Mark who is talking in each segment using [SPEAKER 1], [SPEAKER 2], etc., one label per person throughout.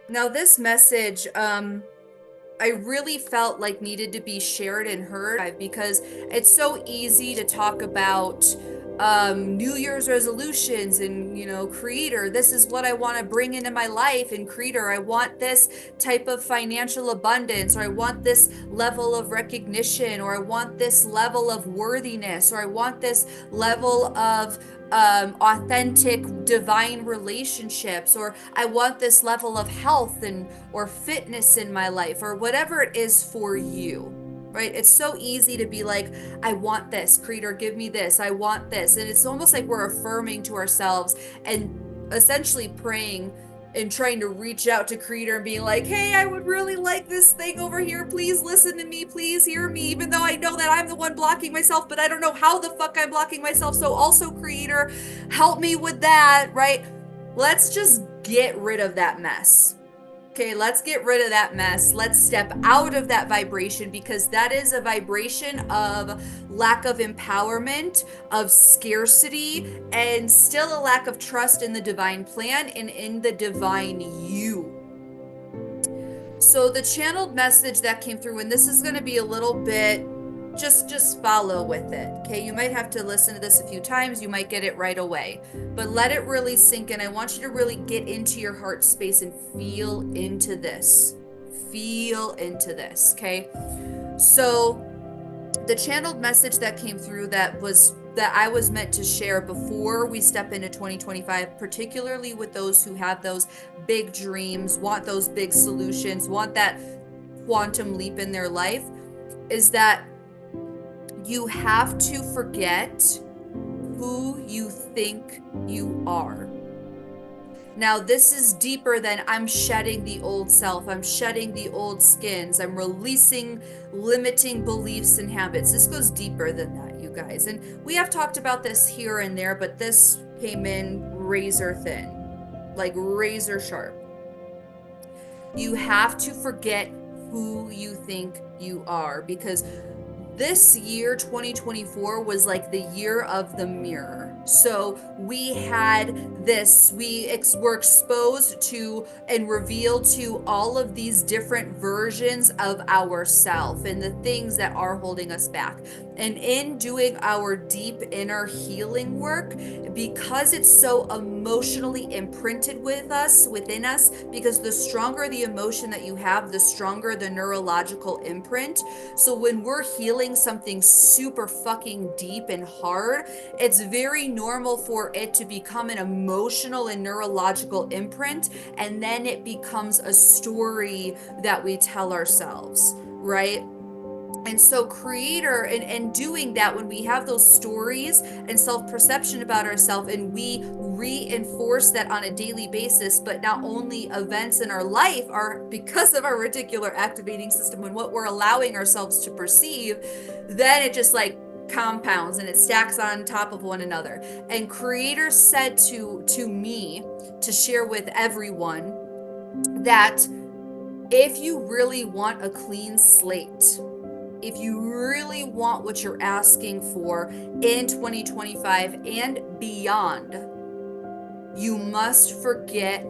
[SPEAKER 1] Now, this message, I really felt like needed to be shared and heard because it's so easy to talk about New Year's resolutions and, creator, this is what I want to bring into my life, and creator, I want this type of financial abundance, or I want this level of recognition, or I want this level of worthiness, or I want this level of authentic divine relationships, or I want this level of health and or fitness in my life, or whatever it is for you. Right? It's so easy to be like, I want this, creator, give me this, I want this. And it's almost like we're affirming to ourselves and essentially praying and trying to reach out to creator and being like, hey, I would really like this thing over here, please listen to me, please hear me, even though I know that I'm the one blocking myself, but I don't know how the fuck I'm blocking myself, so also creator, help me with that. Right? Let's just get rid of that mess. Okay, let's get rid of that mess. Let's step out of that vibration, because that is a vibration of lack of empowerment, of scarcity, and still a lack of trust in the divine plan and in the divine you. So the channeled message that came through, and this is going to be a little bit, just follow with it. Okay, you might have to listen to this a few times, you might get it right away, but let it really sink in. I want you to really get into your heart space and feel into this. Feel into this. Okay, so the channeled message that came through, that I was meant to share before we step into 2025, particularly with those who have those big dreams, want those big solutions, want that quantum leap in their life, is that you have to forget who you think you are. Now, this is deeper than I'm shedding the old self, I'm shedding the old skins, I'm releasing limiting beliefs and habits. This goes deeper than that, you guys. And we have talked about this here and there, but this came in razor thin, like razor sharp. You have to forget who you think you are, because this year 2024 was like the year of the mirror. So we had this, were exposed to and revealed to all of these different versions of ourself and the things that are holding us back. And in doing our deep inner healing work, because it's so emotionally imprinted within us, because the stronger the emotion that you have, the stronger the neurological imprint. So when we're healing something super fucking deep and hard, it's very normal for it to become an emotional and neurological imprint, and then it becomes a story that we tell ourselves, right? And so creator, and doing that, when we have those stories and self-perception about ourselves, and we reinforce that on a daily basis, but not only events in our life are because of our reticular activating system and what we're allowing ourselves to perceive, then it just like compounds and it stacks on top of one another. And creator said to me to share with everyone that if you really want a clean slate, if you really want what you're asking for in 2025 and beyond, you must forget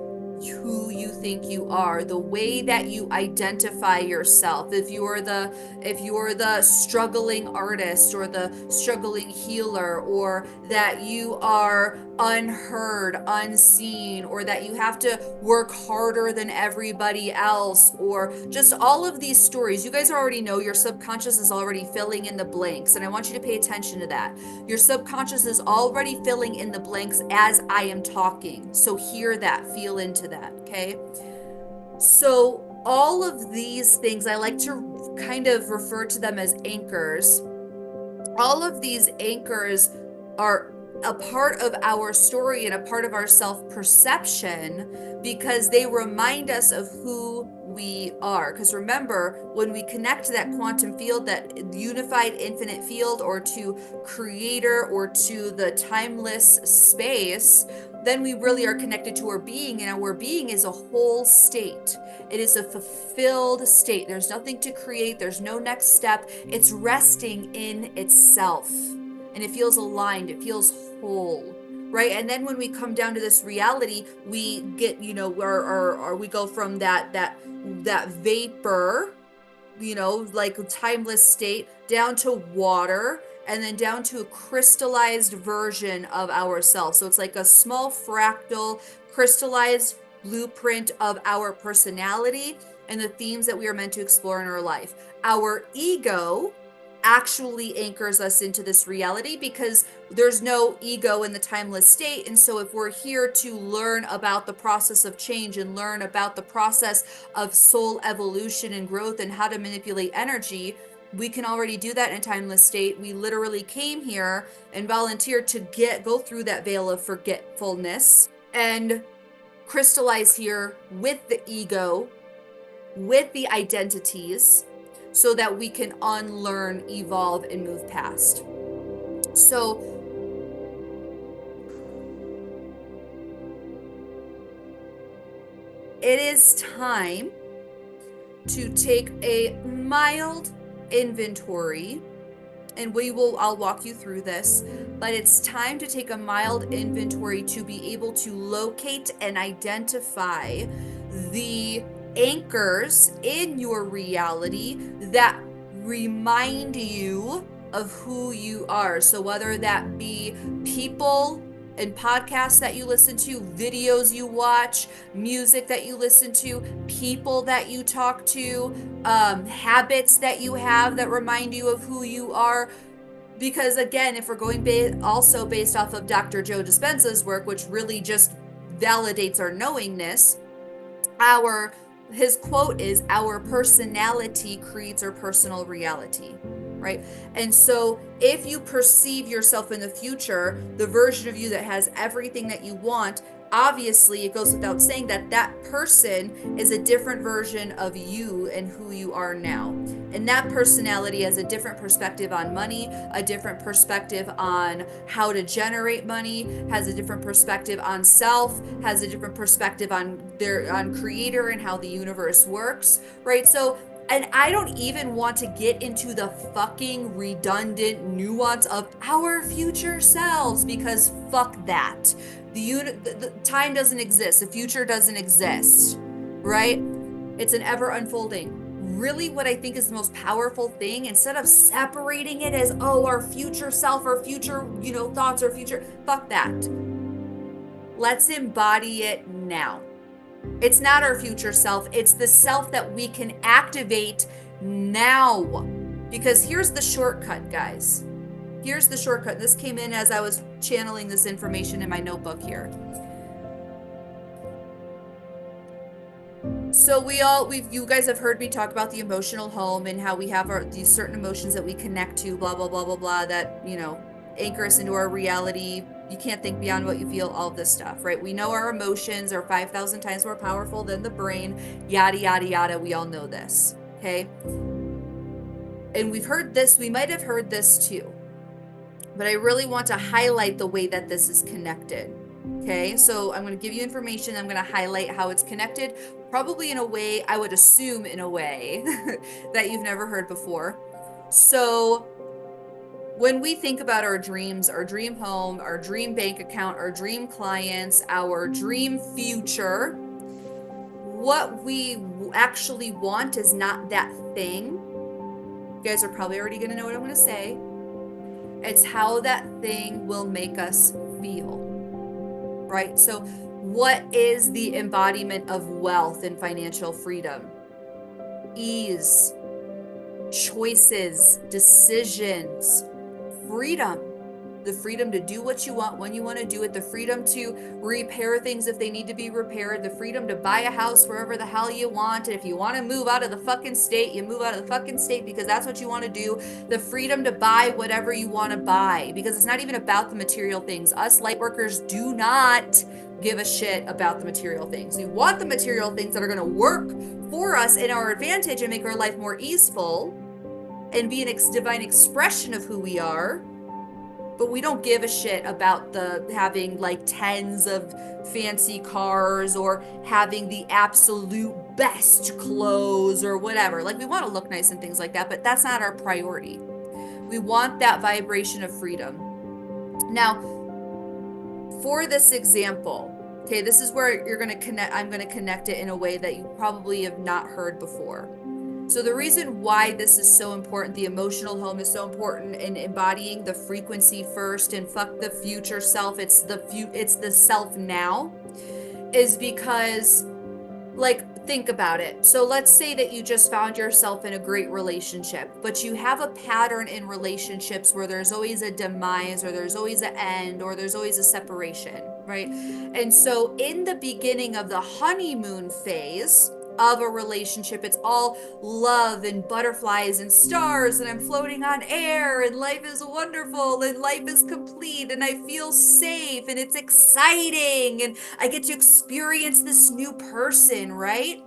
[SPEAKER 1] who you think you are, the way that you identify yourself. If you're the struggling artist, or the struggling healer, or that you are unheard, unseen, or that you have to work harder than everybody else, or just all of these stories, you guys already know your subconscious is already filling in the blanks, and I want you to pay attention to that. Your subconscious is already filling in the blanks as I am talking. So hear that, feel into that, okay? So all of these things, I like to kind of refer to them as anchors. All of these anchors are a part of our story and a part of our self-perception, because they remind us of who we are. Because remember, when we connect to that quantum field, that unified infinite field, or to creator, or to the timeless space, then we really are connected to our being, and our being is a whole state. It is a fulfilled state. There's nothing to create, there's no next step. It's resting in itself. And it feels aligned, it feels whole, right? And then when we come down to this reality, we get, or we go from that vapor, like a timeless state, down to water, and then down to a crystallized version of ourselves. So it's like a small fractal crystallized blueprint of our personality and the themes that we are meant to explore in our life. Our ego actually anchors us into this reality because there's no ego in the timeless state. And so if we're here to learn about the process of change and learn about the process of soul evolution and growth and how to manipulate energy, we can already do that in timeless state. We literally came here and volunteered to go through that veil of forgetfulness and crystallize here with the ego, with the identities, so that we can unlearn, evolve, and move past. So it is time to take a mild inventory, and I'll walk you through this, but it's time to take a mild inventory to be able to locate and identify the anchors in your reality that remind you of who you are. So whether that be people and podcasts that you listen to, videos you watch, music that you listen to, people that you talk to, habits that you have that remind you of who you are. Because again, if we're going also based off of Dr. Joe Dispenza's work, which really just validates our knowingness, his quote is, "Our personality creates our personal reality," right? And so if you perceive yourself in the future, the version of you that has everything that you want, obviously it goes without saying that that person is a different version of you and who you are now. And that personality has a different perspective on money, a different perspective on how to generate money, has a different perspective on self, has a different perspective on creator and how the universe works, right? So, and I don't even want to get into the fucking redundant nuance of our future selves, because fuck that. The time doesn't exist. The future doesn't exist, right? It's an ever unfolding. Really, what I think is the most powerful thing, instead of separating it as, oh, our future self, our future, thoughts, our future, fuck that. Let's embody it now. It's not our future self. It's the self that we can activate now. Because here's the shortcut, guys. Here's the shortcut. This came in as I was channeling this information in my notebook here. So you guys have heard me talk about the emotional home and how we have these certain emotions that we connect to, blah, blah, blah, blah, blah, that, anchor us into our reality. You can't think beyond what you feel, all of this stuff, right? We know our emotions are 5,000 times more powerful than the brain, yada, yada, yada. We all know this, okay? And we've heard this, we might have heard this too, but I really want to highlight the way that this is connected. Okay, so I'm going to give you information. I'm going to highlight how it's connected, probably in a way, I would assume in a way that you've never heard before. So when we think about our dreams, our dream home, our dream bank account, our dream clients, our dream future, what we actually want is not that thing. You guys are probably already going to know what I'm going to say. It's how that thing will make us feel, right? So what is the embodiment of wealth and financial freedom? Ease, choices, decisions, freedom. The freedom to do what you want when you want to do it, the freedom to repair things if they need to be repaired, the freedom to buy a house wherever the hell you want. And if you want to move out of the fucking state, you move out of the fucking state because that's what you want to do. The freedom to buy whatever you want to buy, because it's not even about the material things. Us light workers do not give a shit about the material things. We want the material things that are going to work for us in our advantage and make our life more easeful and be an divine expression of who we are. But we don't give a shit about having like tens of fancy cars or having the absolute best clothes or whatever. Like, we want to look nice and things like that, but that's not our priority. We want that vibration of freedom. Now, for this example, okay, this is where I'm going to connect it in a way that you probably have not heard before. So the reason why this is so important, the emotional home is so important in embodying the frequency first and fuck the future self, it's the self now, is because, like, think about it. So let's say that you just found yourself in a great relationship, but you have a pattern in relationships where there's always a demise, or there's always an end, or there's always a separation, right? And so in the beginning of the honeymoon phase of a relationship, it's all love and butterflies and stars, and I'm floating on air, and life is wonderful, and life is complete, and I feel safe, and it's exciting, and I get to experience this new person, right?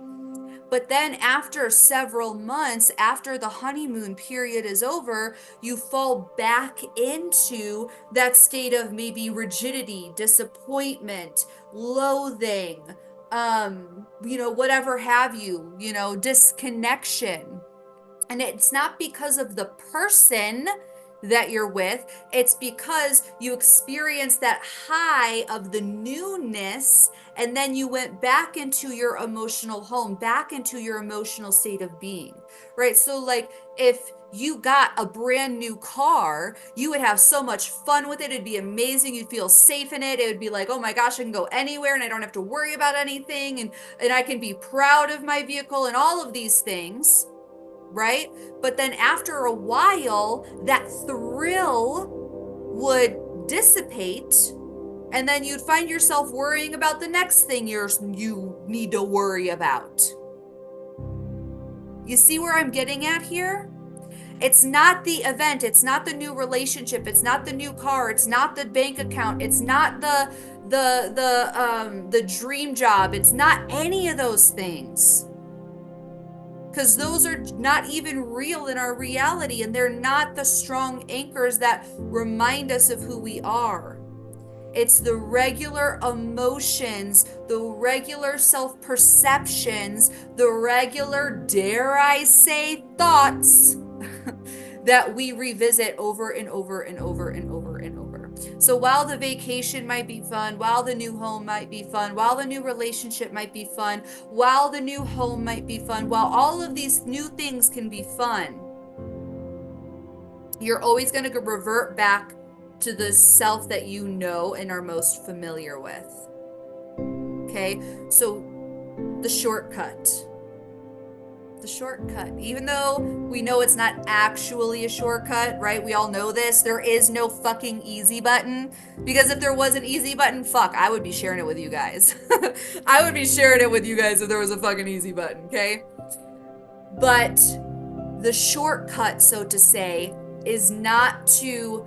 [SPEAKER 1] But then after several months, after the honeymoon period is over, you fall back into that state of maybe rigidity, disappointment, loathing, whatever have you, disconnection. And it's not because of the person that you're with, it's because you experienced that high of the newness, and then you went back into your emotional home, back into your emotional state of being, right? So, like, if you got a brand new car, you would have so much fun with it. It'd be amazing. You'd feel safe in it. It would be like, oh my gosh, I can go anywhere and I don't have to worry about anything. And I can be proud of my vehicle and all of these things, right? But then after a while, that thrill would dissipate, and then you'd find yourself worrying about the next thing you need to worry about. You see where I'm getting at here? It's not the event, it's not the new relationship, it's not the new car, it's not the bank account, it's not the dream job, it's not any of those things. Because those are not even real in our reality, and they're not the strong anchors that remind us of who we are. It's the regular emotions, the regular self-perceptions, the regular, dare I say, thoughts that we revisit over and over and over and over and over. So while the vacation might be fun, while the new home might be fun, while the new relationship might be fun, while the new home might be fun, while all of these new things can be fun, you're always going to revert back to the self that you know and are most familiar with. Okay? So the shortcut. Even though we know it's not actually a shortcut, right? We all know this. There is no fucking easy button, because if there was an easy button, fuck, I would be sharing it with you guys. I would be sharing it with you guys if there was a fucking easy button, okay? But the shortcut, so to say, is not to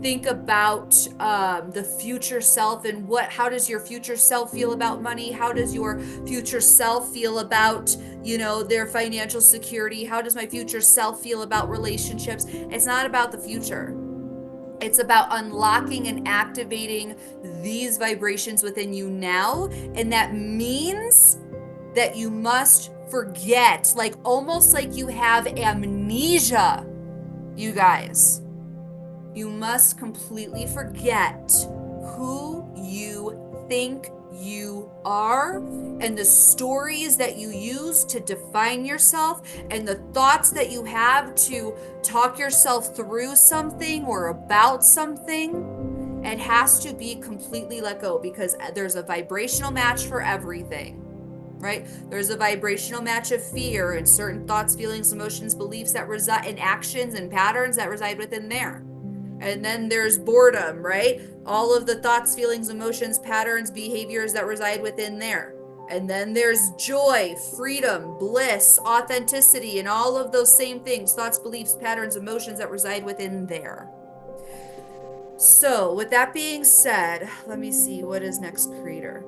[SPEAKER 1] think about the future self and how does your future self feel about money? How does your future self feel about, their financial security? How does my future self feel about relationships? It's not about the future. It's about unlocking and activating these vibrations within you now. And that means that you must forget, like almost like you have amnesia, you guys. You must completely forget who you think you are and the stories that you use to define yourself and the thoughts that you have to talk yourself through something or about something. It has to be completely let go, because there's a vibrational match for everything. Right? There's a vibrational match of fear and certain thoughts, feelings, emotions, beliefs that reside in actions and patterns that reside within there. And then there's boredom, right? All of the thoughts, feelings, emotions, patterns, behaviors that reside within there. And then there's joy, freedom, bliss, authenticity, and all of those same things, thoughts, beliefs, patterns, emotions that reside within there. So with that being said, let me see, what is next, Creator?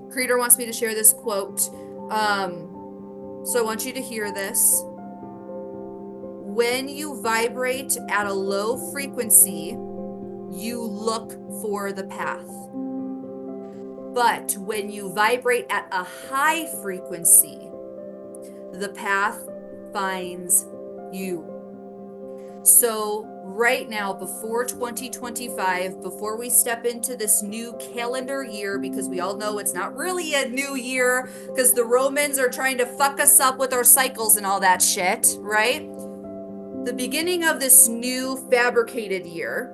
[SPEAKER 1] Creator wants me to share this quote. So I want you to hear this. When you vibrate at a low frequency, you look for the path. But when you vibrate at a high frequency, the path finds you. So right now, before 2025, before we step into this new calendar year, because we all know it's not really a new year, because the Romans are trying to fuck us up with our cycles and all that shit, right? The beginning of this new fabricated year.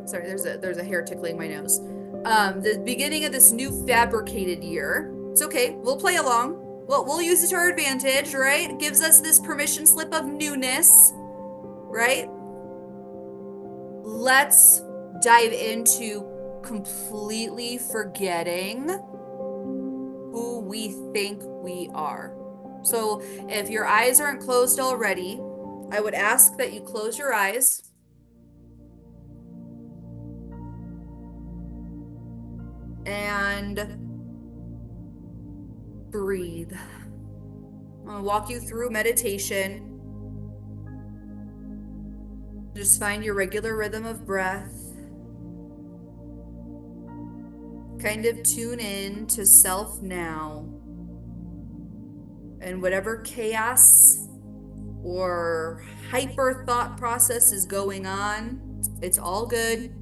[SPEAKER 1] Sorry, there's a hair tickling my nose. The beginning of this new fabricated year. It's okay. We'll play along. We'll use it to our advantage, right? It gives us this permission slip of newness, right? Let's dive into completely forgetting who we think we are. So if your eyes aren't closed already, I would ask that you close your eyes and breathe. I'm going to walk you through meditation. Just find your regular rhythm of breath. Kind of tune in to self now. And whatever chaos or hyper thought process is going on, it's all good.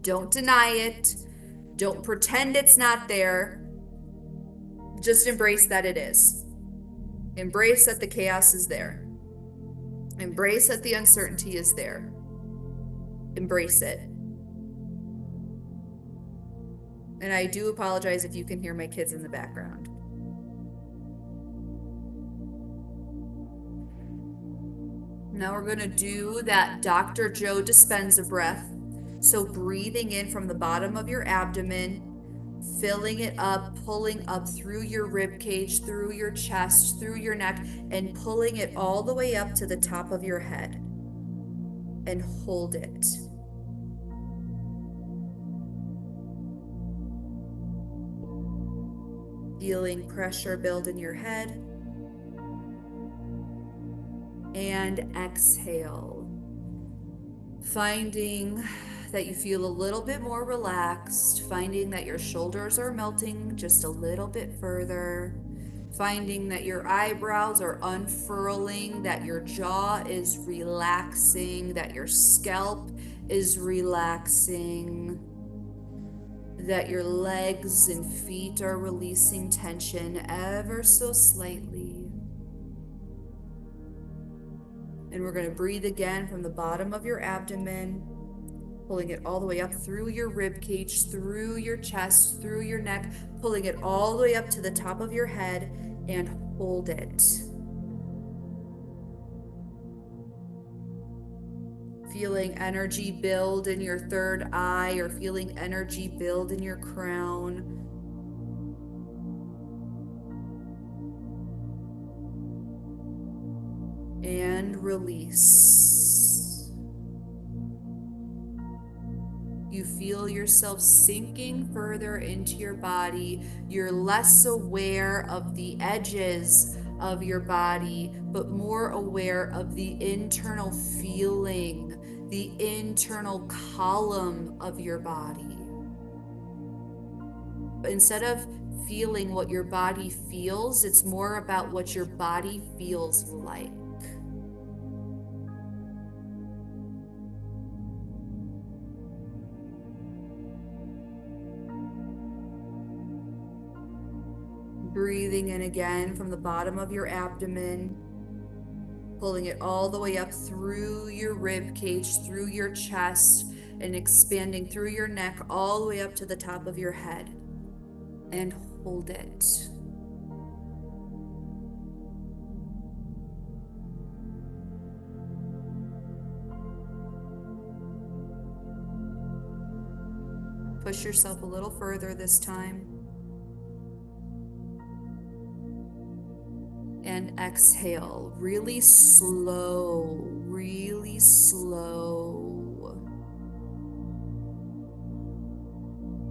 [SPEAKER 1] Don't deny it. Don't pretend it's not there. Just embrace that it is. Embrace that the chaos is there. Embrace that the uncertainty is there. Embrace it. And I do apologize if you can hear my kids in the background. Now we're going to do that Dr. Joe Dispenza breath. So breathing in from the bottom of your abdomen, filling it up, pulling up through your rib cage, through your chest, through your neck, and pulling it all the way up to the top of your head. And hold it. Feeling pressure build in your head. And exhale. Finding that you feel a little bit more relaxed, finding that your shoulders are melting just a little bit further, finding that your eyebrows are unfurling, that your jaw is relaxing, that your scalp is relaxing, that your legs and feet are releasing tension ever so slightly. And we're going to breathe again from the bottom of your abdomen, pulling it all the way up through your rib cage, through your chest, through your neck, pulling it all the way up to the top of your head, and hold it. Feeling energy build in your third eye, or feeling energy build in your crown. And release. You feel yourself sinking further into your body. You're less aware of the edges of your body, but more aware of the internal feeling, the internal column of your body. Instead of feeling what your body feels, it's more about what your body feels like. Breathing in again from the bottom of your abdomen, pulling it all the way up through your rib cage, through your chest, and expanding through your neck all the way up to the top of your head. And hold it. Push yourself a little further this time. And exhale, really slow, really slow.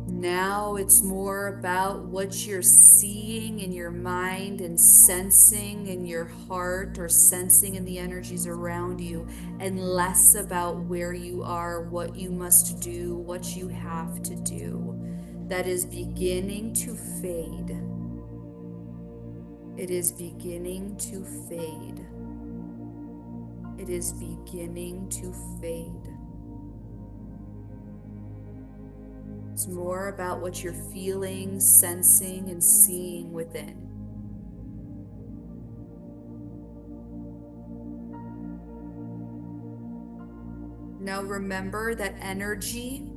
[SPEAKER 1] Now it's more about what you're seeing in your mind and sensing in your heart, or sensing in the energies around you, and less about where you are, what you must do, what you have to do. That is beginning to fade. It is beginning to fade. It is beginning to fade. It's more about what you're feeling, sensing, and seeing within. Now remember that energy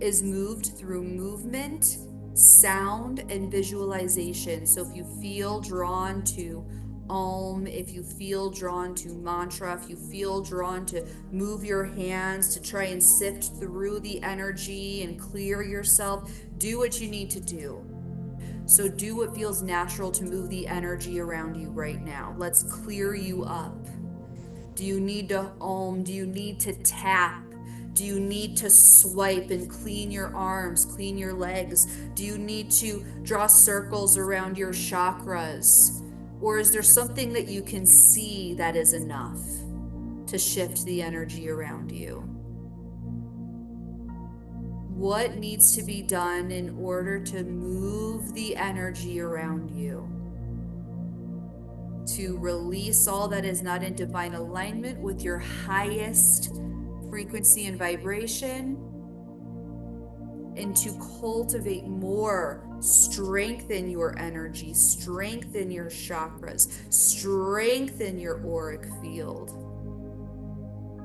[SPEAKER 1] is moved through movement, sound, and visualization. So if you feel drawn to Om, if you feel drawn to mantra, if you feel drawn to move your hands to try and sift through the energy and clear yourself, do what you need to do. So do what feels natural to move the energy around you right now. Let's clear you up. Do you need to Om? Do you need to tap? Do you need to swipe and clean your arms, clean your legs? Do you need to draw circles around your chakras? Or is there something that you can see that is enough to shift the energy around you? What needs to be done in order to move the energy around you? To release all that is not in divine alignment with your highest frequency and vibration, and to cultivate more, strengthen your energy, strengthen your chakras, strengthen your auric field.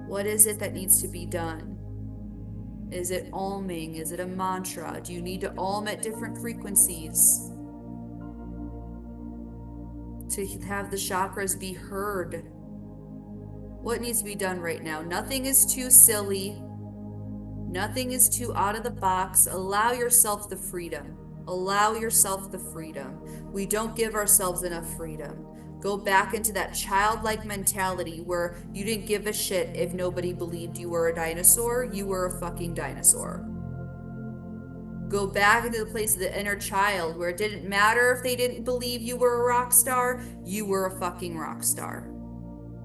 [SPEAKER 1] What is it that needs to be done? Is it alming? Is it a mantra? Do you need to alm at different frequencies to have the chakras be heard? What needs to be done right now? Nothing is too silly. Nothing is too out of the box. Allow yourself the freedom. Allow yourself the freedom. We don't give ourselves enough freedom. Go back into that childlike mentality where you didn't give a shit if nobody believed you were a dinosaur. You were a fucking dinosaur. Go back into the place of the inner child where it didn't matter if they didn't believe you were a rock star. You were a fucking rock star.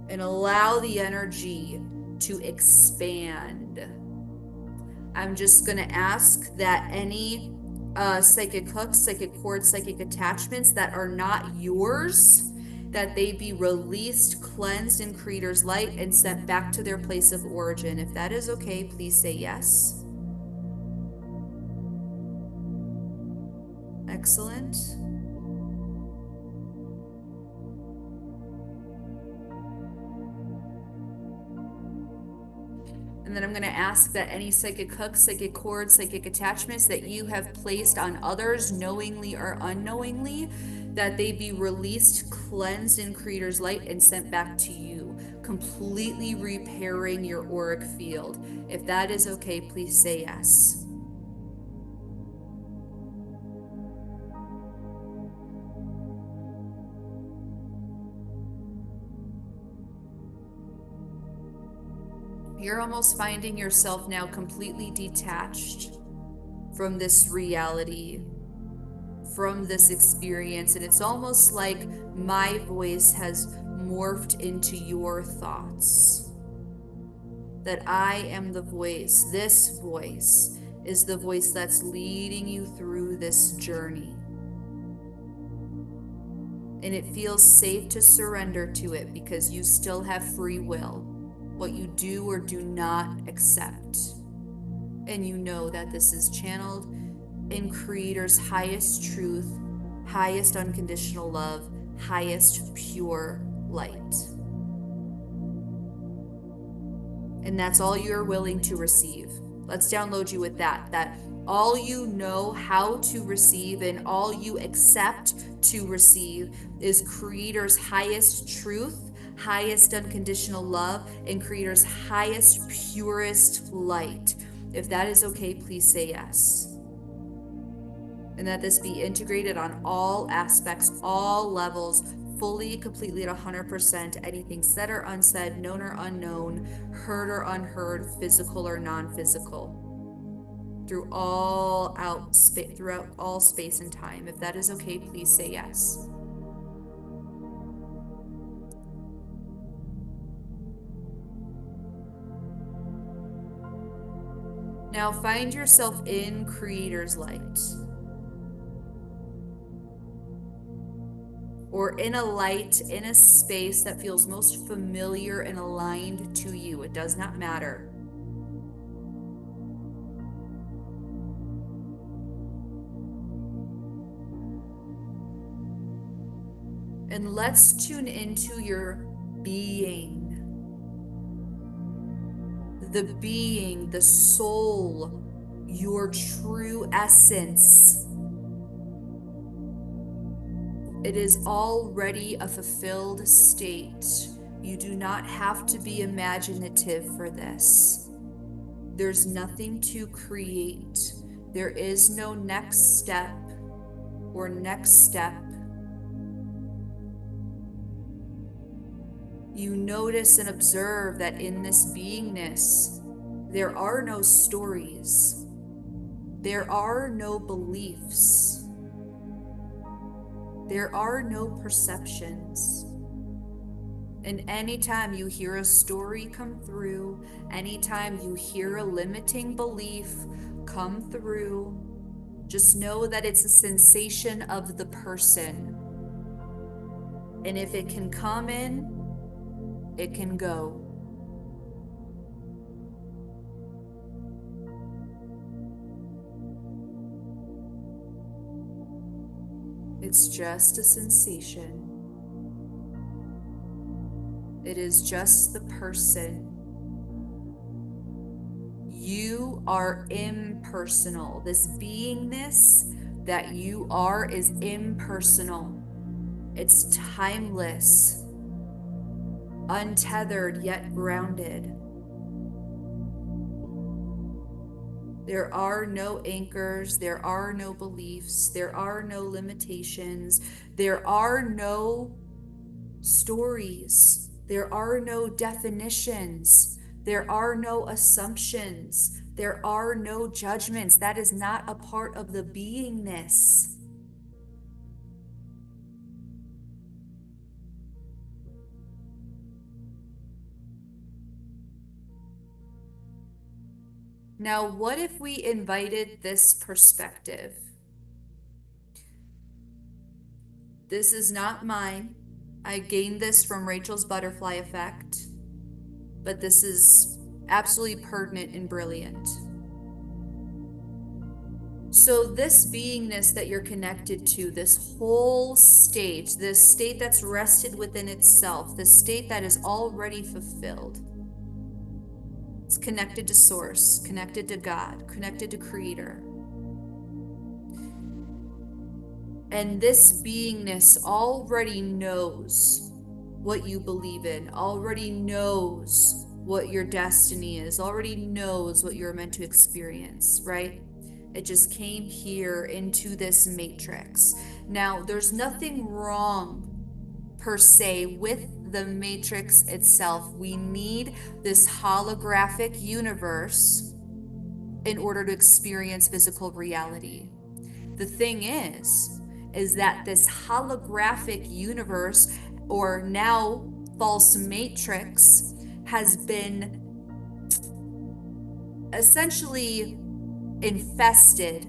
[SPEAKER 1] And allow the energy to expand. I'm just going to ask that any psychic hooks, psychic cords, psychic attachments that are not yours, that they be released, cleansed in Creator's light, and sent back to their place of origin. If that is okay, please say yes. Excellent. And then I'm going to ask that any psychic hooks, psychic cords, psychic attachments that you have placed on others, knowingly or unknowingly, that they be released, cleansed in Creator's light, and sent back to you, completely repairing your auric field. If that is okay, please say yes. You're almost finding yourself now completely detached from this reality, from this experience, and it's almost like my voice has morphed into your thoughts. That I am the voice. This voice is the voice that's leading you through this journey. And it feels safe to surrender to it because you still have free will. What you do or do not accept. And you know that this is channeled in Creator's highest truth, highest unconditional love, highest pure light. And that's all you're willing to receive. Let's download you with that all you know how to receive and all you accept to receive is Creator's highest truth, highest unconditional love, and Creator's highest, purest light. If that is okay, please say yes. And that this be integrated on all aspects, all levels, fully, completely at 100%, anything said or unsaid, known or unknown, heard or unheard, physical or non-physical, throughout all space and time. If that is okay, please say yes. Now find yourself in Creator's light. or in a light, in a space that feels most familiar and aligned to you. It does not matter. And let's tune into your being. The being, the soul, your true essence. It is already a fulfilled state. You do not have to be imaginative for this. There's nothing to create. There is no next step or next step. You notice and observe that in this beingness, there are no stories. There are no beliefs. There are no perceptions. And anytime you hear a story come through, anytime you hear a limiting belief come through, just know that it's a sensation of the person. And if it can come in, it can go. It's just a sensation. It is just the person. You are impersonal. This beingness that you are is impersonal. It's timeless, untethered yet grounded. There are no anchors, there are no beliefs, there are no limitations, there are no stories, there are no definitions, there are no assumptions, there are no judgments. That is not a part of the beingness. Now, what if we invited this perspective? This is not mine. I gained this from Rachel's butterfly effect, but this is absolutely pertinent and brilliant. So this beingness that you're connected to, this whole state, this state that's rested within itself, this state that is already fulfilled, it's connected to source, connected to God, connected to creator. And this beingness already knows what you believe in, already knows what your destiny is, already knows what you're meant to experience, right? It just came here into this matrix. Now, there's nothing wrong per se with the matrix itself. We need this holographic universe in order to experience physical reality. The thing is that this holographic universe, or now false matrix, has been essentially infested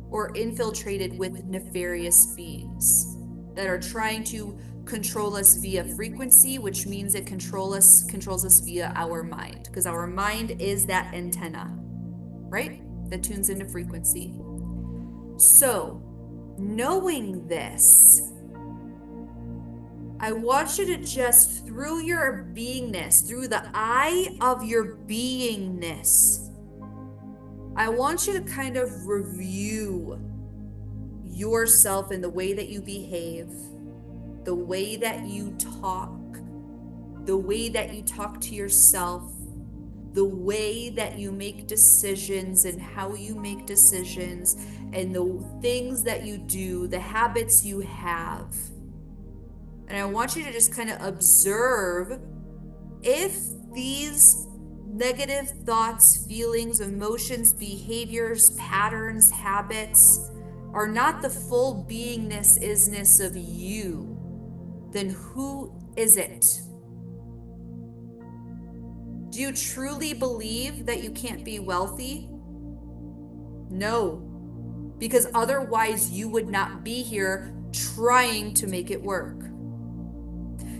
[SPEAKER 1] or infiltrated with nefarious beings that are trying to control us via frequency, which means it controls us via our mind, because our mind is that antenna, right? That tunes into frequency. So, knowing this, I want you to just, through your beingness, through the eye of your beingness, I want you to kind of review yourself in the way that you behave, the way that you talk, the way that you talk to yourself, the way that you make decisions and how you make decisions, and the things that you do, the habits you have. And I want you to just kind of observe if these negative thoughts, feelings, emotions, behaviors, patterns, habits are not the full beingness, isness of you, then who is it? Do you truly believe that you can't be wealthy? No, because otherwise you would not be here trying to make it work.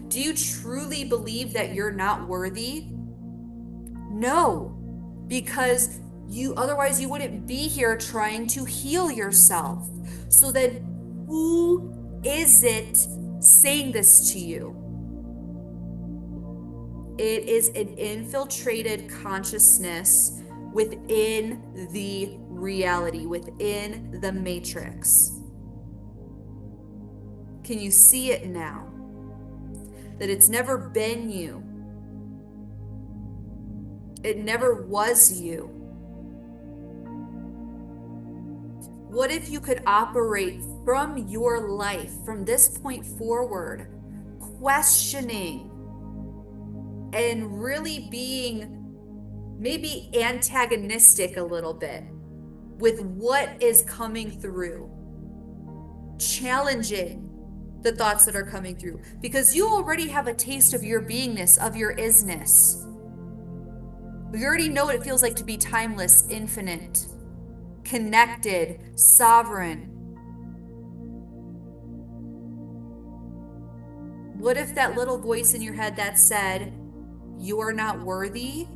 [SPEAKER 1] Do you truly believe that you're not worthy? No, because otherwise you wouldn't be here trying to heal yourself. So then who is it saying this to you? It is an infiltrated consciousness within the reality, within the matrix. Can you see it now? That it's never been you. It never was you. What if you could operate from your life, from this point forward, questioning and really being maybe antagonistic a little bit with what is coming through, challenging the thoughts that are coming through, because you already have a taste of your beingness, of your isness. You already know what it feels like to be timeless, infinite, connected, sovereign. What if that little voice in your head that said, "You are not worthy,"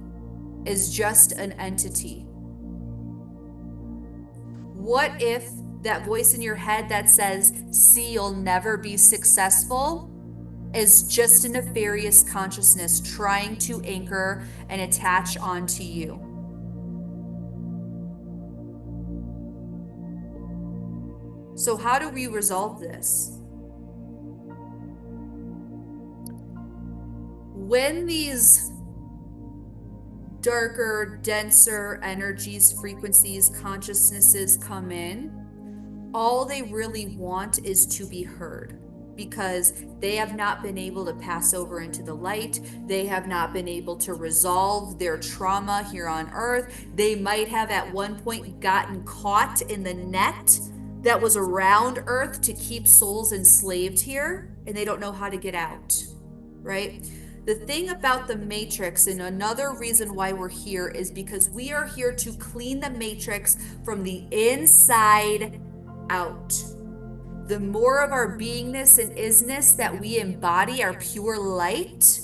[SPEAKER 1] is just an entity? What if that voice in your head that says, "See, you'll never be successful," is just a nefarious consciousness trying to anchor and attach onto you? So how do we resolve this? When these darker, denser energies, frequencies, consciousnesses come in, all they really want is to be heard, because they have not been able to pass over into the light. They have not been able to resolve their trauma here on earth. They might have at one point gotten caught in the net that was around earth to keep souls enslaved here, and they don't know how to get out, right? The thing about the matrix, and another reason why we're here, is because we are here to clean the matrix from the inside out. The more of our beingness and isness that we embody, our pure light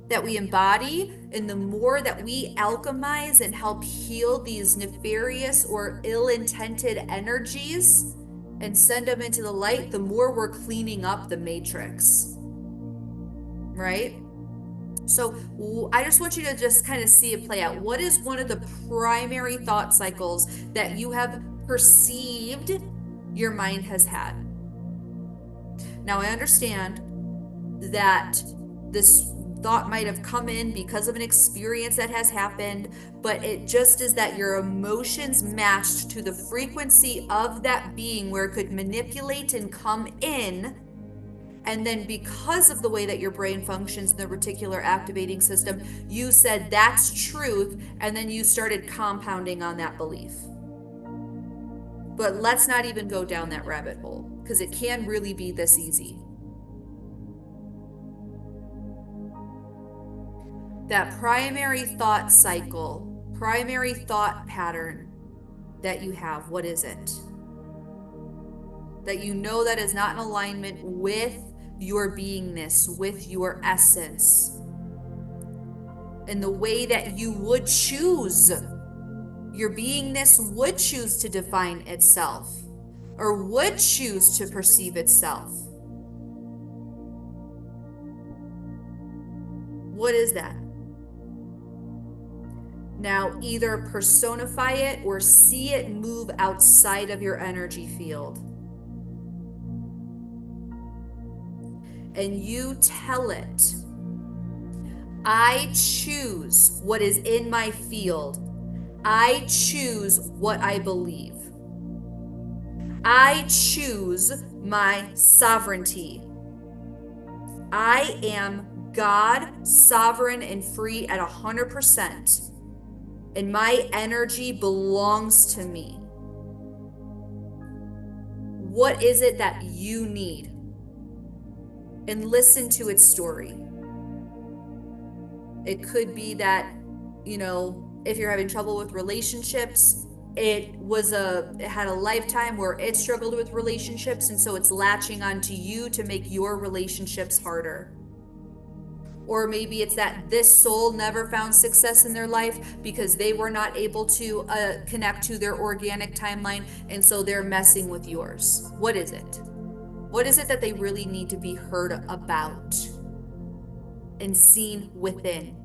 [SPEAKER 1] that we embody, and the more that we alchemize and help heal these nefarious or ill-intended energies and send them into the light, the more we're cleaning up the matrix, right? So I just want you to just kind of see it play out. What is one of the primary thought cycles that you have perceived your mind has had? Now, I understand that this thought might have come in because of an experience that has happened, but it just is that your emotions matched to the frequency of that being where it could manipulate and come in. And then because of the way that your brain functions in the reticular activating system, you said that's truth, and then you started compounding on that belief. But let's not even go down that rabbit hole, because it can really be this easy. That primary thought cycle, primary thought pattern that you have, what is it? That you know that is not in alignment with your beingness, with your essence, and the way that you would choose, your beingness would choose to define itself, or would choose to perceive itself. What is that? Now, either personify it or see it move outside of your energy field. And you tell it, I choose what is in my field. I choose what I believe. I choose my sovereignty. I am God, sovereign and free at 100%. And my energy belongs to me. What is it that you need? And listen to its story. It could be that, if you're having trouble with relationships, it had a lifetime where it struggled with relationships, and so it's latching onto you to make your relationships harder. Or maybe it's that this soul never found success in their life because they were not able to connect to their organic timeline, and so they're messing with yours. What is it? What is it that they really need to be heard about and seen within?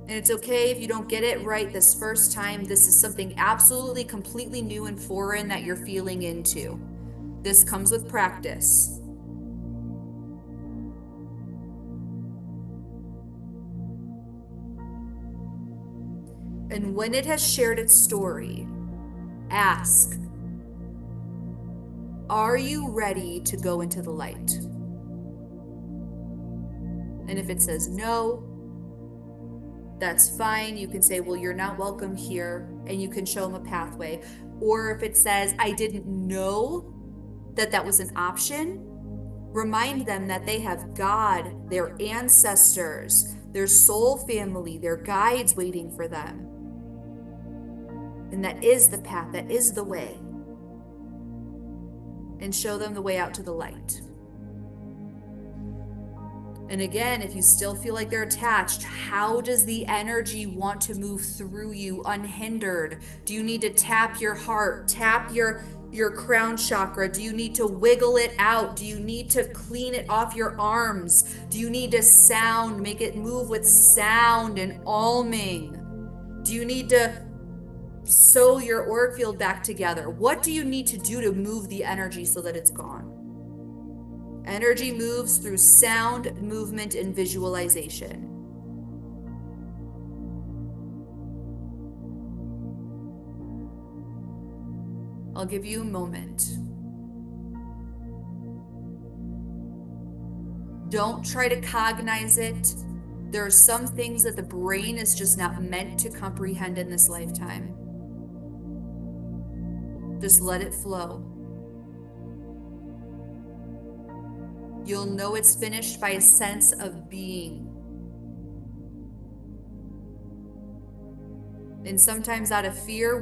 [SPEAKER 1] And it's okay if you don't get it right this first time. This is something absolutely completely new and foreign that you're feeling into. This comes with practice. And when it has shared its story, ask, are you ready to go into the light? And if it says no, that's fine. You can say, well, you're not welcome here, and you can show them a pathway. Or if it says, I didn't know that that was an option, remind them that they have God, their ancestors, their soul family, their guides waiting for them. And that is the path, that is the way. And show them the way out to the light. And again, if you still feel like they're attached, how does the energy want to move through you unhindered? Do you need to tap your heart, tap your crown chakra? Do you need to wiggle it out? Do you need to clean it off your arms? Do you need to make it move with sound and alming? Do you need to sew your auric field back together? What do you need to do to move the energy so that it's gone? Energy moves through sound, movement, and visualization. I'll give you a moment. Don't try to cognize it. There are some things that the brain is just not meant to comprehend in this lifetime. Just let it flow. You'll know it's finished by a sense of being. And sometimes out of fear,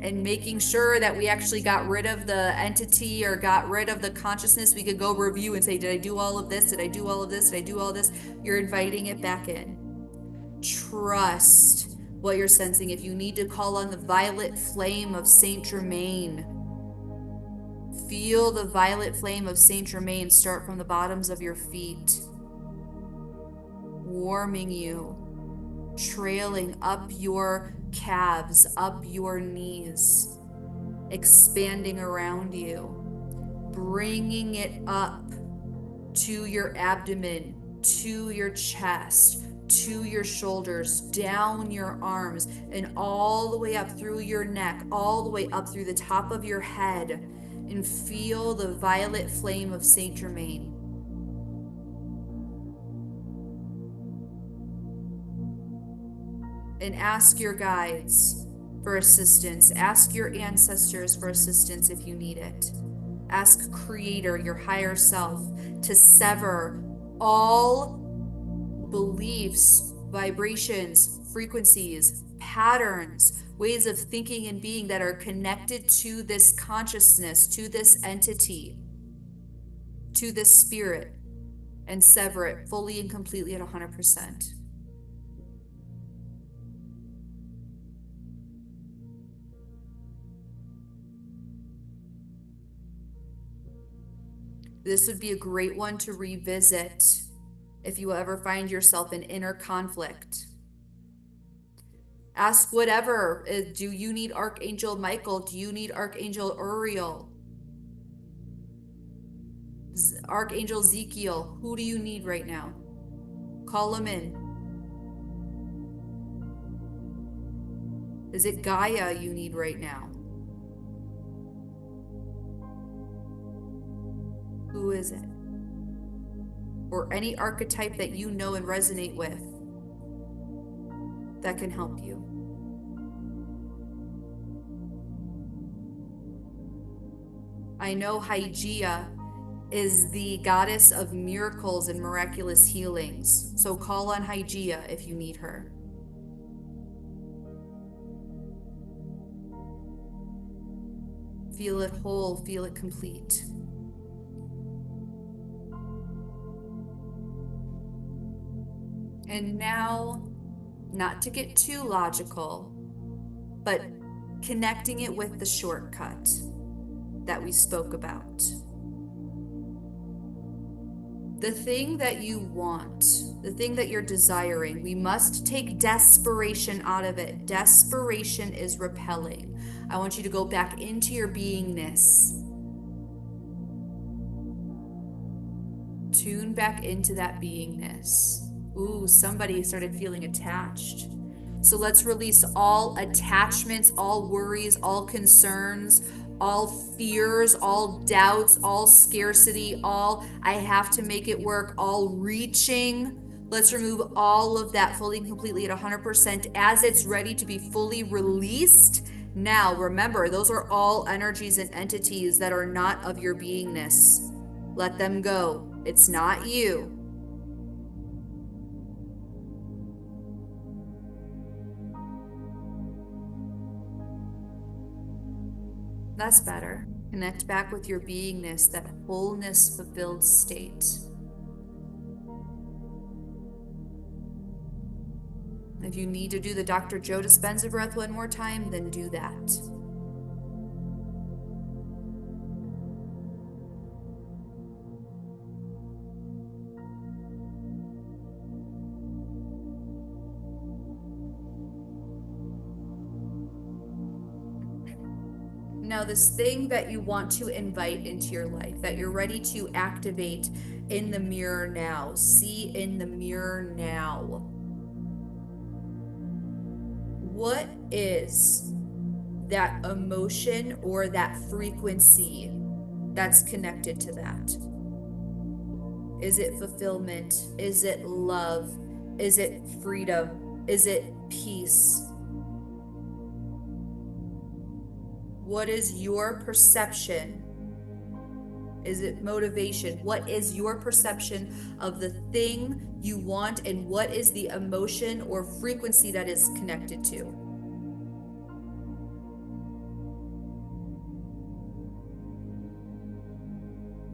[SPEAKER 1] and making sure that we actually got rid of the entity or got rid of the consciousness, we could go review and say, did I do all of this? Did I do all of this? Did I do all of this? You're inviting it back in. Trust what you're sensing. If you need to call on the violet flame of Saint Germain, feel the violet flame of Saint Germain start from the bottoms of your feet, warming you, trailing up your calves, up your knees, expanding around you, bringing it up to your abdomen, to your chest, to your shoulders, down your arms, and all the way up through your neck, all the way up through the top of your head, and feel the violet flame of Saint Germain. And ask your guides for assistance. Ask your ancestors for assistance if you need it. Ask Creator, your higher self, to sever all beliefs, vibrations, frequencies, patterns, ways of thinking and being that are connected to this consciousness, to this entity, to this spirit, and sever it fully and completely at 100%. This would be a great one to revisit if you ever find yourself in inner conflict. Ask whatever. Do you need Archangel Michael? Do you need Archangel Uriel? Archangel Ezekiel? Who do you need right now? Call them in. Is it Gaia you need right now? Who is it? Or any archetype that you know and resonate with that can help you. I know Hygeia is the goddess of miracles and miraculous healings, so call on Hygeia if you need her. Feel it whole, feel it complete. And now, not to get too logical, but connecting it with the shortcut that we spoke about. The thing that you want, the thing that you're desiring, we must take desperation out of it. Desperation is repelling. I want you to go back into your beingness. Tune back into that beingness. Ooh, somebody started feeling attached. So let's release all attachments, all worries, all concerns, all fears, all doubts, all scarcity, all I have to make it work, all reaching. Let's remove all of that fully and completely at 100% as it's ready to be fully released. Now, remember, those are all energies and entities that are not of your beingness. Let them go. It's not you. That's better. Connect back with your beingness, that wholeness fulfilled state. If you need to do the Dr. Joe Dispenza breath one more time, then do that. Now, this thing that you want to invite into your life, that you're ready to activate in the mirror now, see in the mirror now. What is that emotion or that frequency that's connected to that? Is it fulfillment? Is it love? Is it freedom? Is it peace? What is your perception? Is it motivation? What is your perception of the thing you want, and what is the emotion or frequency that is connected to?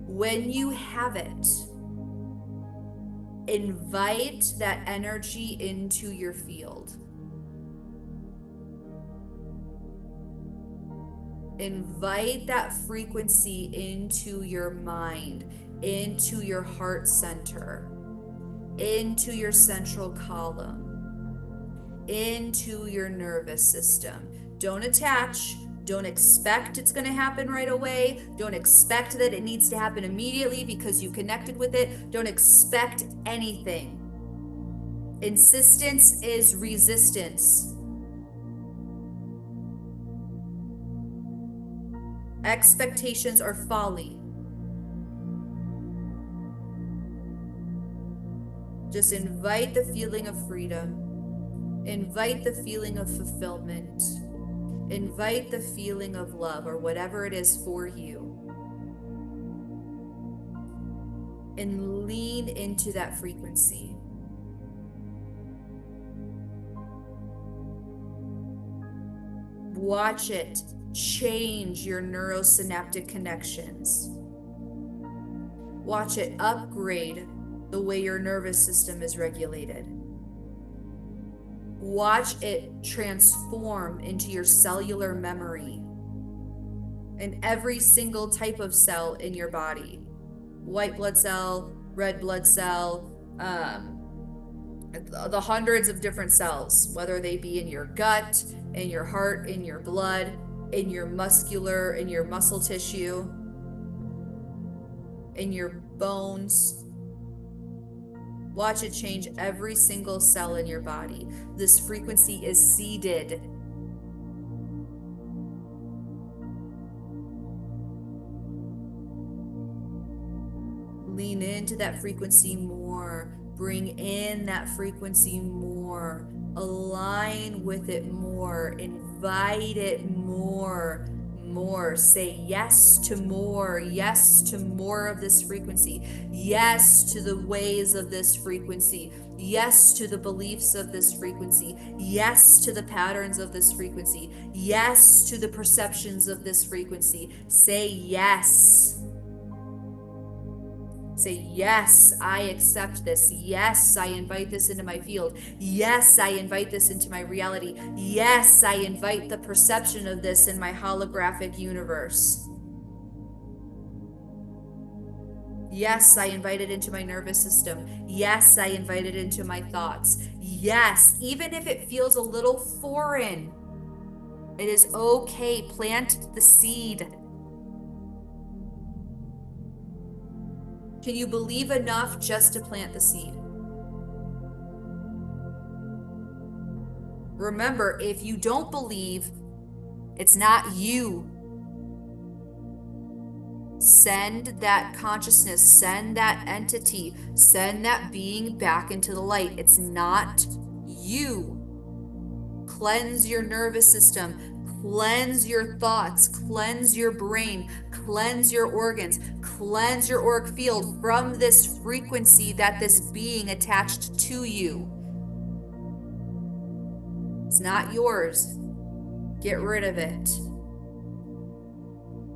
[SPEAKER 1] When you have it, invite that energy into your field. Invite that frequency into your mind, into your heart center, into your central column, into your nervous system. Don't attach. Don't expect it's going to happen right away. Don't expect that it needs to happen immediately because you connected with it. Don't expect anything. Insistence is resistance. Expectations are folly. Just invite the feeling of freedom. Invite the feeling of fulfillment. Invite the feeling of love, or whatever it is for you. And lean into that frequency. Watch it change your neurosynaptic connections. Watch it upgrade the way your nervous system is regulated. Watch it transform into your cellular memory in every single type of cell in your body. White blood cell, red blood cell, the hundreds of different cells, whether they be in your gut, in your heart, in your blood, in your muscular, in your muscle tissue, in your bones. Watch it change every single cell in your body. This frequency is seeded. Lean into that frequency more. Bring in that frequency more. Align with it more. Invite it more. more. Say yes to more. Yes to more of this frequency. Yes to the ways of this frequency. Yes to the beliefs of this frequency. Yes to the patterns of this frequency. Yes to the perceptions of this frequency. Say yes. Say, yes, I accept this. Yes, I invite this into my field. Yes, I invite this into my reality. Yes, I invite the perception of this in my holographic universe. Yes, I invite it into my nervous system. Yes, I invite it into my thoughts. Yes, even if it feels a little foreign, it is okay. Plant the seed. Can you believe enough just to plant the seed? Remember, if you don't believe, it's not you. Send that consciousness, send that entity, send that being back into the light. It's not you. Cleanse your nervous system, cleanse your thoughts, cleanse your brain, cleanse your organs, cleanse your auric field from this frequency that this being attached to you. It's not yours. Get rid of it.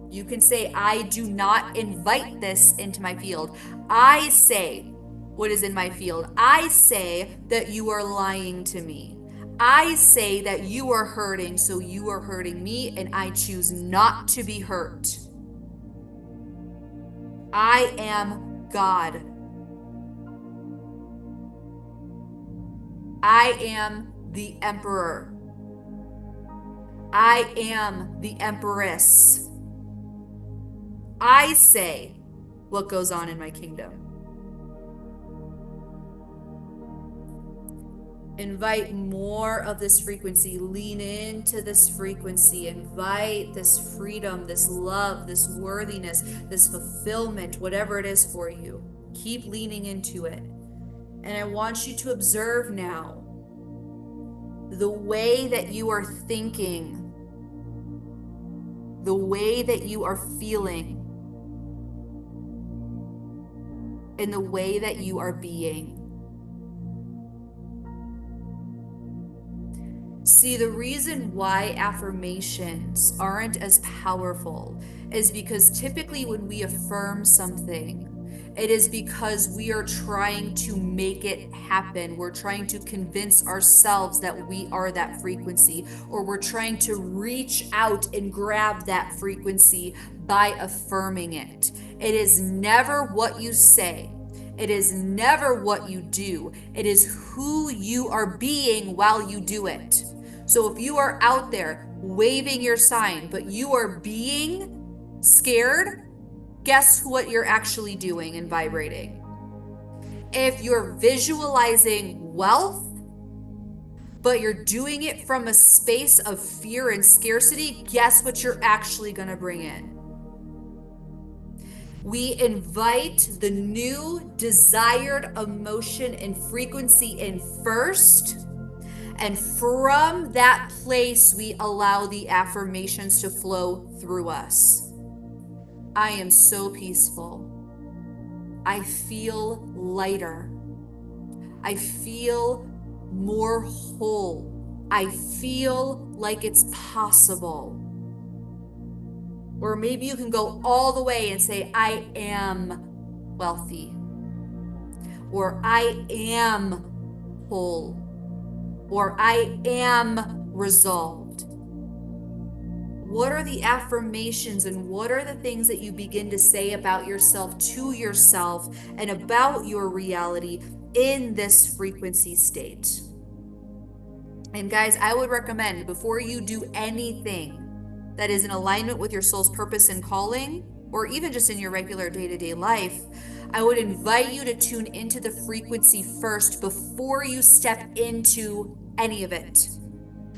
[SPEAKER 1] You can say, I do not invite this into my field. I say what is in my field. I say that you are lying to me. I say that you are hurting, so you are hurting me, and I choose not to be hurt. I am God. I am the emperor. I am the empress. I say what goes on in my kingdom. Invite more of this frequency. Lean into this frequency. Invite this freedom, this love, this worthiness, this fulfillment, whatever it is for you. Keep leaning into it. And I want you to observe now the way that you are thinking, the way that you are feeling, and the way that you are being. See, the reason why affirmations aren't as powerful is because typically when we affirm something, it is because we are trying to make it happen. We're trying to convince ourselves that we are that frequency, or we're trying to reach out and grab that frequency by affirming it. It is never what you say. It is never what you do. It is who you are being while you do it. So if you are out there waving your sign, but you are being scared, guess what you're actually doing and vibrating? If you're visualizing wealth, but you're doing it from a space of fear and scarcity, guess what you're actually going to bring in? We invite the new desired emotion and frequency in first. And from that place, we allow the affirmations to flow through us. I am so peaceful. I feel lighter. I feel more whole. I feel like it's possible. Or maybe you can go all the way and say, I am wealthy. Or I am whole. Or I am resolved. What are the affirmations and what are the things that you begin to say about yourself to yourself and about your reality in this frequency state? And guys, I would recommend before you do anything that is in alignment with your soul's purpose and calling, or even just in your regular day-to-day life, I would invite you to tune into the frequency first before you step into any of it,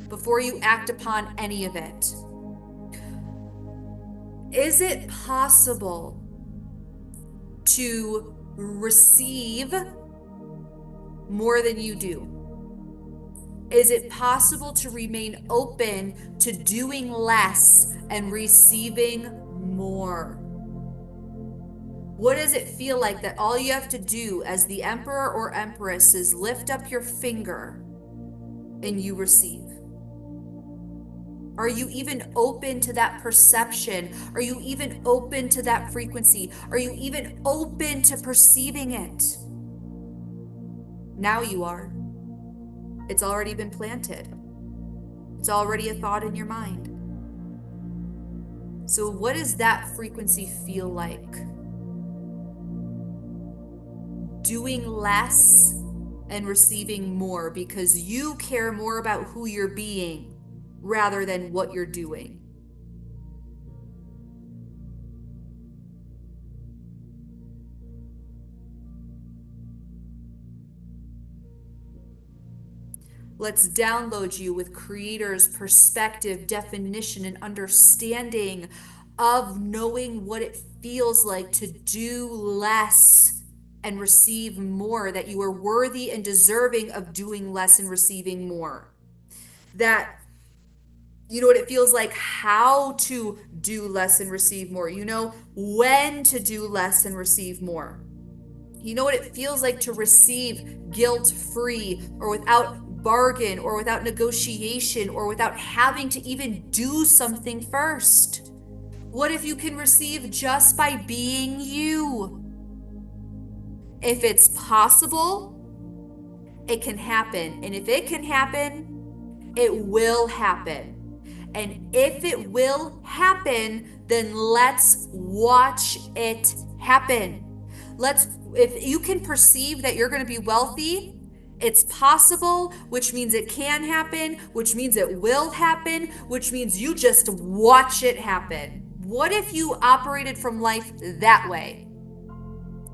[SPEAKER 1] before you act upon any of it. Is it possible to receive more than you do? Is it possible to remain open to doing less and receiving more? What does it feel like that all you have to do as the emperor or empress is lift up your finger and you receive? Are you even open to that perception? Are you even open to that frequency? Are you even open to perceiving it? Now you are. It's already been planted. It's already a thought in your mind. So what does that frequency feel like? Doing less and receiving more because you care more about who you're being rather than what you're doing. Let's download you with creator's perspective, definition, and understanding of knowing what it feels like to do less and receive more, that you are worthy and deserving of doing less and receiving more. That you know what it feels like, how to do less and receive more. You know when to do less and receive more. You know what it feels like to receive guilt-free or without bargain or without negotiation or without having to even do something first. What if you can receive just by being you? If it's possible, it can happen. And if it can happen, it will happen. And if it will happen, then let's watch it happen. If you can perceive that you're going to be wealthy, it's possible, which means it can happen, which means it will happen, which means you just watch it happen. What if you operated from life that way?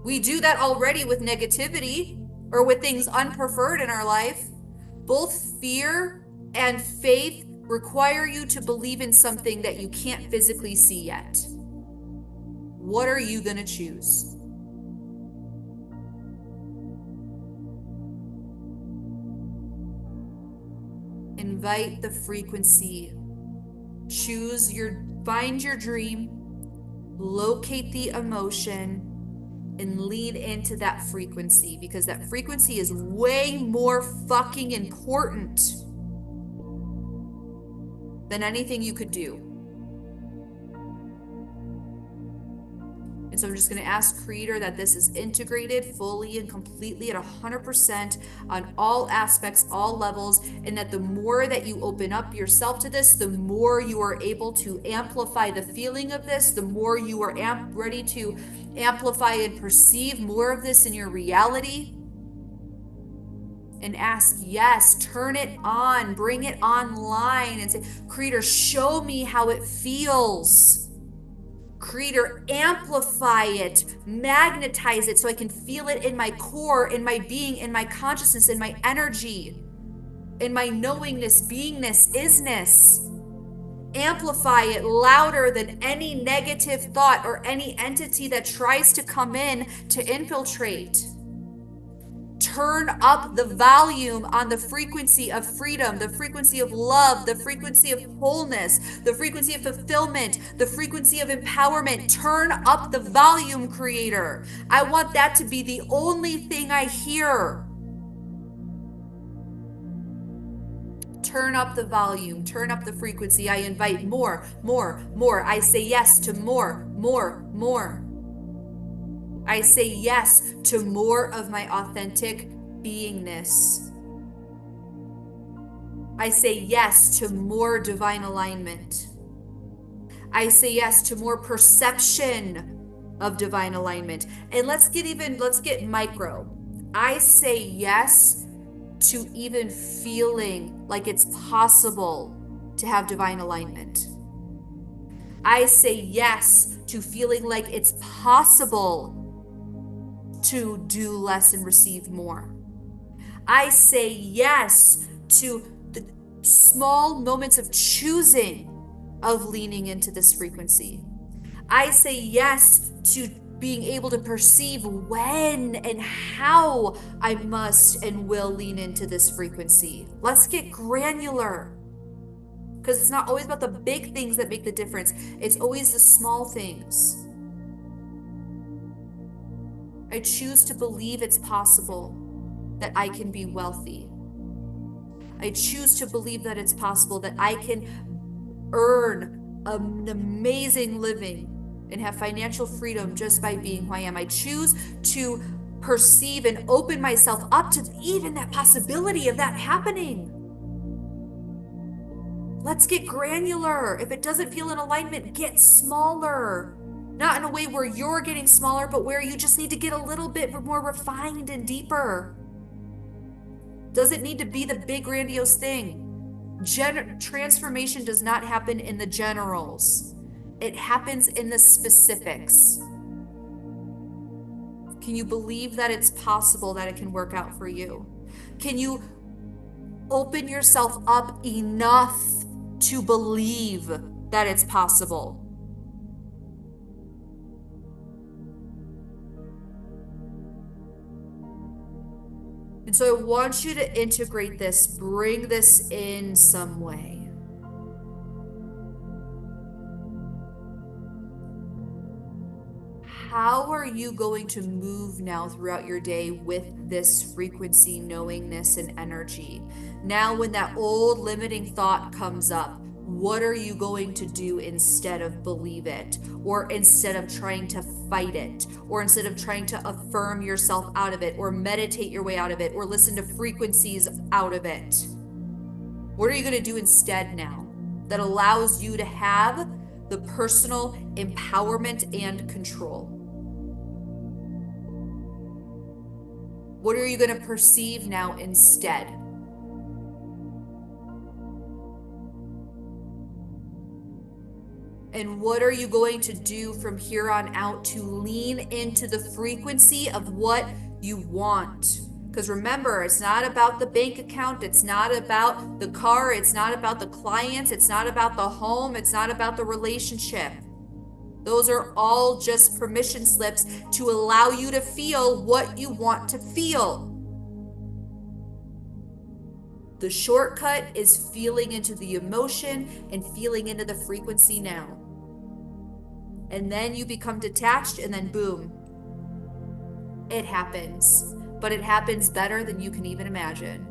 [SPEAKER 1] We do that already with negativity or with things unpreferred in our life. Both fear and faith require you to believe in something that you can't physically see yet. What are you going to choose? Invite the frequency. Find your dream, locate the emotion, and lean into that frequency, because that frequency is way more fucking important than anything you could do. And so I'm just going to ask Creator that this is integrated fully and completely at 100% on all aspects, all levels, and that the more that you open up yourself to this, the more you are able to amplify the feeling of this, the more you are ready to amplify and perceive more of this in your reality. And ask, yes, turn it on, bring it online, and say, Creator, show me how it feels. Creator, amplify it, magnetize it so I can feel it in my core, in my being, in my consciousness, in my energy, in my knowingness, beingness, isness. Amplify it louder than any negative thought or any entity that tries to come in to infiltrate. Turn up the volume on the frequency of freedom, the frequency of love, the frequency of wholeness, the frequency of fulfillment, the frequency of empowerment. Turn up the volume, Creator. I want that to be the only thing I hear. Turn up the volume, turn up the frequency. I invite more, more, more. I say yes to more, more, more. I say yes to more of my authentic beingness. I say yes to more divine alignment. I say yes to more perception of divine alignment. And let's get micro. I say yes to even feeling like it's possible to have divine alignment. I say yes to feeling like it's possible to do less and receive more. I say yes to the small moments of choosing of leaning into this frequency. I say yes to being able to perceive when and how I must and will lean into this frequency. Let's get granular. Because it's not always about the big things that make the difference. It's always the small things. I choose to believe it's possible that I can be wealthy. I choose to believe that it's possible that I can earn an amazing living and have financial freedom just by being who I am. I choose to perceive and open myself up to even that possibility of that happening. Let's get granular. If it doesn't feel in alignment, get smaller. Not in a way where you're getting smaller, but where you just need to get a little bit more refined and deeper. Doesn't need to be the big grandiose thing. Transformation does not happen in the generals. It happens in the specifics. Can you believe that it's possible that it can work out for you? Can you open yourself up enough to believe that it's possible? And so I want you to integrate this, bring this in some way. How are you going to move now throughout your day with this frequency, knowingness, and energy? Now, when that old limiting thought comes up, what are you going to do instead of believe it? Or instead of trying to fight it? Or instead of trying to affirm yourself out of it? Or meditate your way out of it? Or listen to frequencies out of it? What are you going to do instead now that allows you to have the personal empowerment and control? What are you going to perceive now instead? And what are you going to do from here on out to lean into the frequency of what you want? Because remember, it's not about the bank account. It's not about the car. It's not about the clients. It's not about the home. It's not about the relationship. Those are all just permission slips to allow you to feel what you want to feel. The shortcut is feeling into the emotion and feeling into the frequency now. And then you become detached, and then boom, it happens. But it happens better than you can even imagine.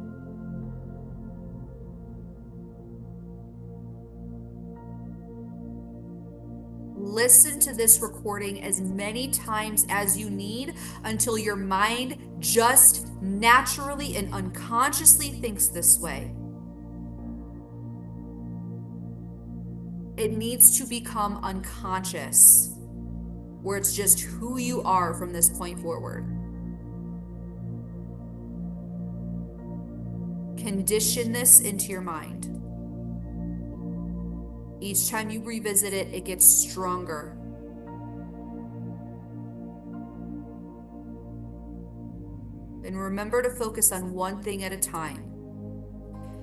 [SPEAKER 1] Listen to this recording as many times as you need until your mind just naturally and unconsciously thinks this way. It needs to become unconscious, where it's just who you are from this point forward. Condition this into your mind. Each time you revisit it, it gets stronger. And remember to focus on one thing at a time.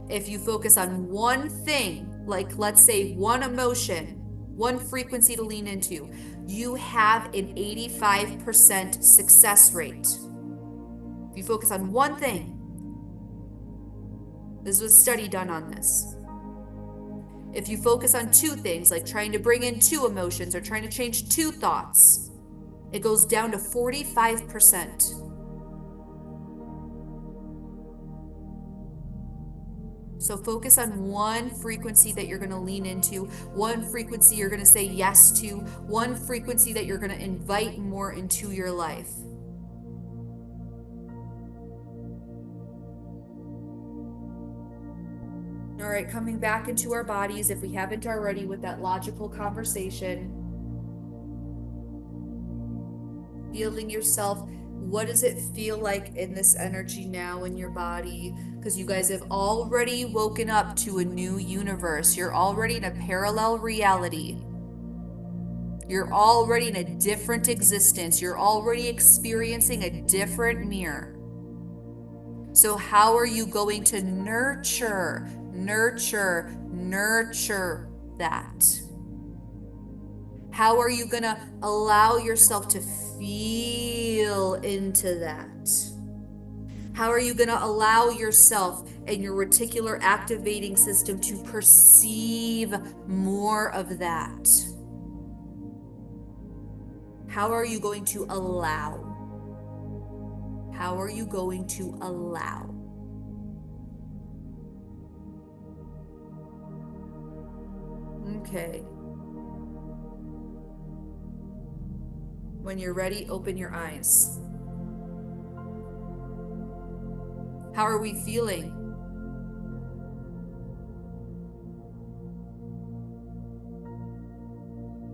[SPEAKER 1] If you focus on one thing, like let's say one emotion, one frequency to lean into, you have an 85% success rate. If you focus on one thing, this was a study done on this. If you focus on two things, like trying to bring in two emotions or trying to change two thoughts, it goes down to 45%. So focus on one frequency that you're going to lean into, one frequency you're going to say yes to, one frequency that you're going to invite more into your life. All right, coming back into our bodies, if we haven't already, with that logical conversation. Feeling yourself. What does it feel like in this energy now in your body? Because you guys have already woken up to a new universe. You're already in a parallel reality. You're already in a different existence. You're already experiencing a different mirror. So how are you going to nurture that? How are you going to allow yourself to feel into that? How are you going to allow yourself and your reticular activating system to perceive more of that? How are you going to allow? How are you going to allow? Okay. When you're ready, open your eyes. How are we feeling?